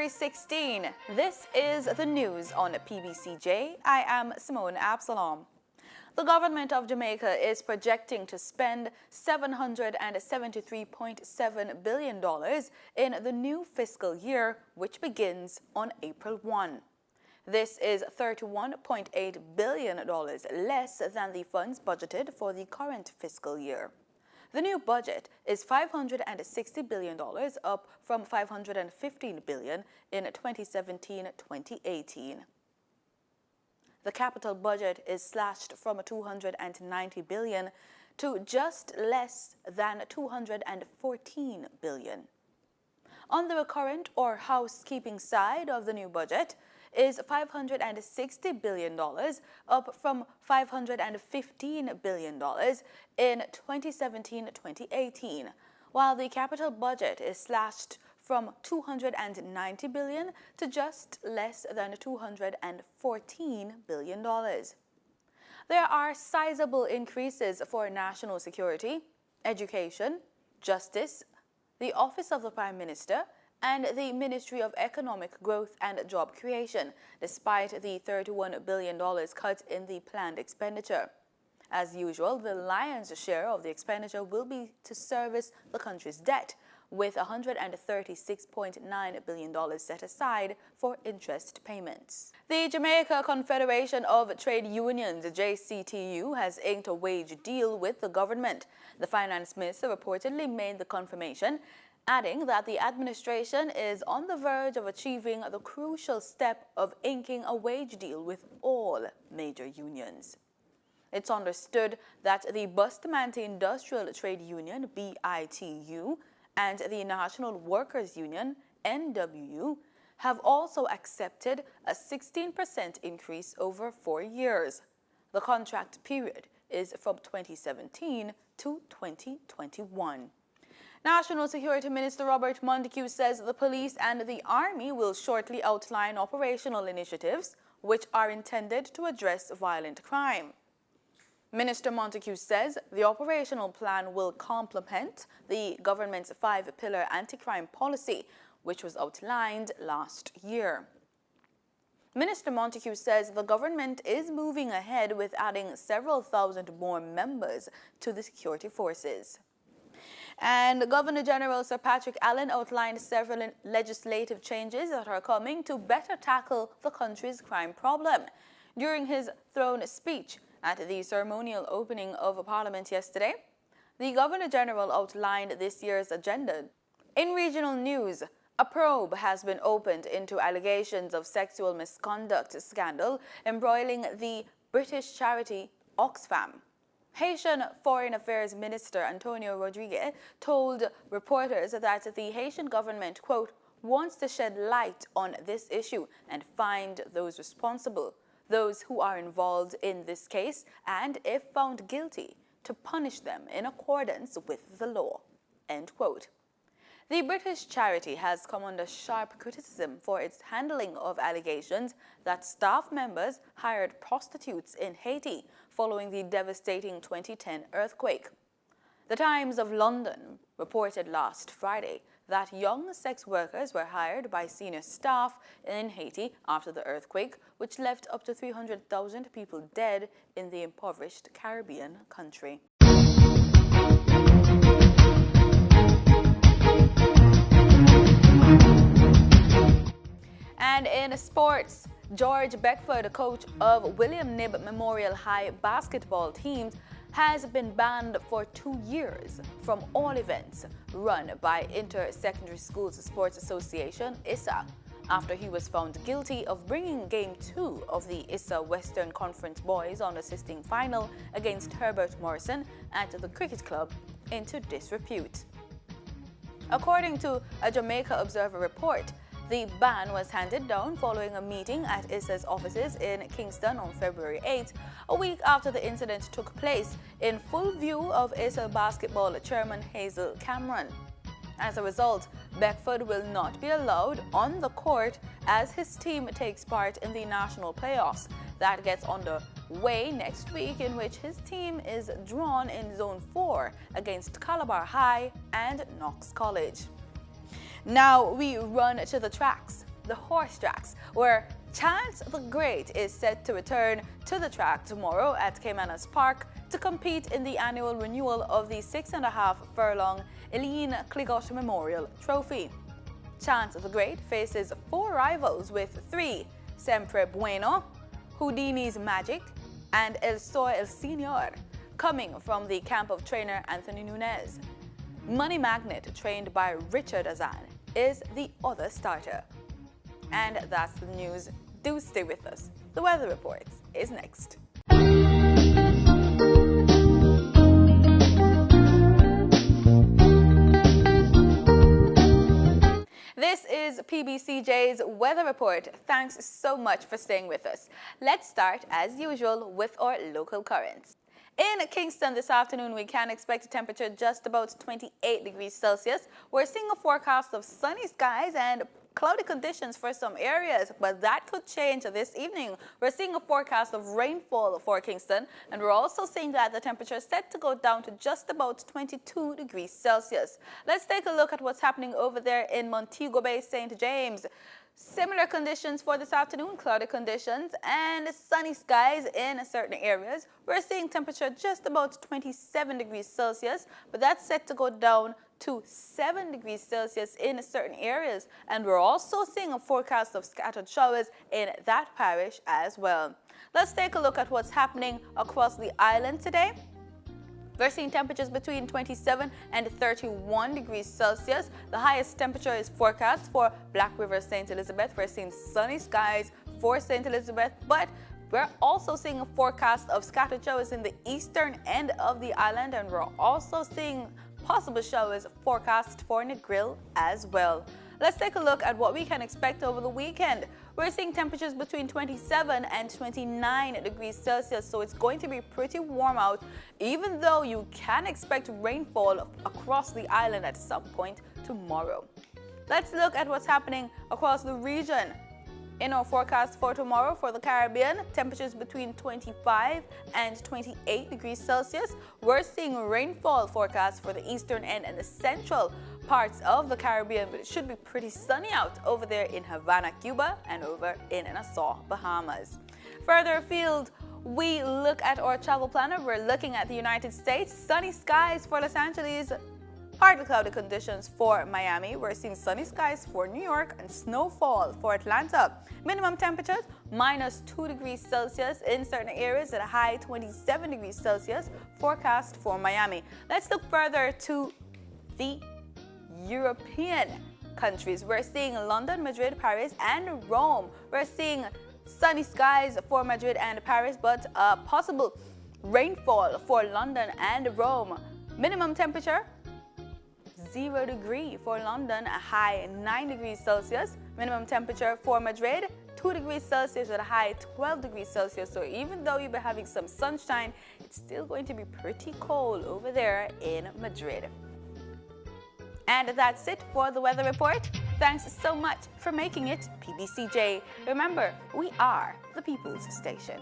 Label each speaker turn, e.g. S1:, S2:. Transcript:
S1: February 16. This is the news on PBCJ. I am Simone Absalom. The government of Jamaica is projecting to spend $773.7 billion in the new fiscal year, which begins on April 1. This is $31.8 billion less than the funds budgeted for the current fiscal year. The new budget is $560 billion, up from $515 billion in 2017-2018. The capital budget is slashed from $290 billion to just less than $214 billion. On the recurrent or housekeeping side of the new budget is $560 billion, up from $515 billion in 2017-2018, while the capital budget is slashed from $290 billion to just less than $214 billion. There are sizable increases for national security, education, justice, the Office of the Prime Minister, and the Ministry of Economic Growth and Job Creation, despite the $31 billion cut in the planned expenditure. As usual, the lion's share of the expenditure will be to service the country's debt, with $136.9 billion set aside for interest payments. The Jamaica Confederation of Trade Unions, JCTU, has inked a wage deal with the government. The finance minister reportedly made the confirmation, adding that the administration is on the verge of achieving the crucial step of inking a wage deal with all major unions. It's understood that the Bustamante Industrial Trade Union, BITU, and the National Workers Union, NWU, have also accepted a 16% increase over 4 years. The contract period is from 2017 to 2021. National Security Minister Robert Montague says the police and the army will shortly outline operational initiatives which are intended to address violent crime. Minister Montague says the operational plan will complement the government's 5-pillar anti-crime policy, which was outlined last year. Minister Montague says the government is moving ahead with adding several thousand more members to the security forces. And Governor General Sir Patrick Allen outlined several legislative changes that are coming to better tackle the country's crime problem. During his throne speech at the ceremonial opening of Parliament yesterday, the Governor General outlined this year's agenda. In regional news, a probe has been opened into allegations of sexual misconduct scandal embroiling the British charity Oxfam. Haitian Foreign Affairs Minister Antonio Rodriguez told reporters that the Haitian government, quote, wants to shed light on this issue and find those responsible, those who are involved in this case, and if found guilty, to punish them in accordance with the law, end quote. The British charity has come under sharp criticism for its handling of allegations that staff members hired prostitutes in Haiti following the devastating 2010 earthquake. The Times of London reported last Friday that young sex workers were hired by senior staff in Haiti after the earthquake, which left up to 300,000 people dead in the impoverished Caribbean country. And in sports, George Beckford, coach of William Knibb Memorial High basketball teams, has been banned for 2 years from all events run by Inter-Secondary Schools Sports Association, ISSA, after he was found guilty of bringing Game 2 of the ISSA Western Conference Boys on-assisting final against Herbert Morrison at the Cricket Club into disrepute. According to a Jamaica Observer report, the ban was handed down following a meeting at ISSA's offices in Kingston on February 8, a week after the incident took place, in full view of ISSA basketball chairman Hazel Cameron. As a result, Beckford will not be allowed on the court as his team takes part in the national playoffs that gets underway next week, in which his team is drawn in Zone 4 against Calabar High and Knox College. Now we run to the tracks the horse tracks, where Chance the Great is set to return to the track tomorrow at Caymanas Park to compete in the annual renewal of the 6.5 furlong Eileen Kligosh Memorial Trophy. Chance the Great faces 4 rivals with 3 Sempre Bueno, Houdini's Magic, and El Soy El Senor, coming from the camp of trainer Anthony Nunez. Money Magnet, trained by Richard Azan, is the other starter. And that's the news. Do stay with us. The weather report is next. This is PBCJ's weather report. Thanks so much for staying with us. Let's start, as usual, with our local currents. In Kingston this afternoon, we can expect a temperature just about 28 degrees Celsius. We're seeing a forecast of sunny skies and cloudy conditions for some areas, but that could change this evening. We're seeing a forecast of rainfall for Kingston, and we're also seeing that the temperature is set to go down to just about 22 degrees Celsius. Let's take a look at what's happening over there in Montego Bay, St. James. Similar conditions for this afternoon, cloudy conditions and sunny skies in certain areas. We're seeing temperature just about 27 degrees Celsius, but that's set to go down to 7 degrees Celsius in certain areas. And we're also seeing a forecast of scattered showers in that parish as well. Let's take a look at what's happening across the island today. We're seeing temperatures between 27 and 31 degrees Celsius. The highest temperature is forecast for Black River, St. Elizabeth. We're seeing sunny skies for St. Elizabeth, but we're also seeing a forecast of scattered showers in the eastern end of the island, and we're also seeing possible showers forecast for Negril as well. Let's take a look at what we can expect over the weekend. We're seeing temperatures between 27 and 29 degrees Celsius, so it's going to be pretty warm out, even though you can expect rainfall across the island at some point tomorrow. Let's look at what's happening across the region. In our forecast for tomorrow for the Caribbean, temperatures between 25 and 28 degrees Celsius. We're seeing rainfall forecast for the eastern end and the central parts of the Caribbean, but it should be pretty sunny out over there in Havana, Cuba, and over in Nassau, Bahamas. Further afield, we look at our travel planner. We're looking at the United States. Sunny skies for Los Angeles, partly cloudy conditions for Miami. We're seeing sunny skies for New York and snowfall for Atlanta. Minimum temperatures -2 degrees Celsius in certain areas at a high 27 degrees Celsius forecast for Miami. Let's look further to the European countries. We're seeing London, Madrid, Paris, and Rome. We're seeing sunny skies for Madrid and Paris, but possible rainfall for London and Rome. Minimum temperature 0 degree for London, a high 9 degrees Celsius. Minimum temperature for Madrid 2 degrees Celsius at a high 12 degrees Celsius. So even though you'll be having some sunshine, it's still going to be pretty cold over there in Madrid. And that's it for the weather report. Thanks so much for making it PBCJ. Remember, we are the People's Station.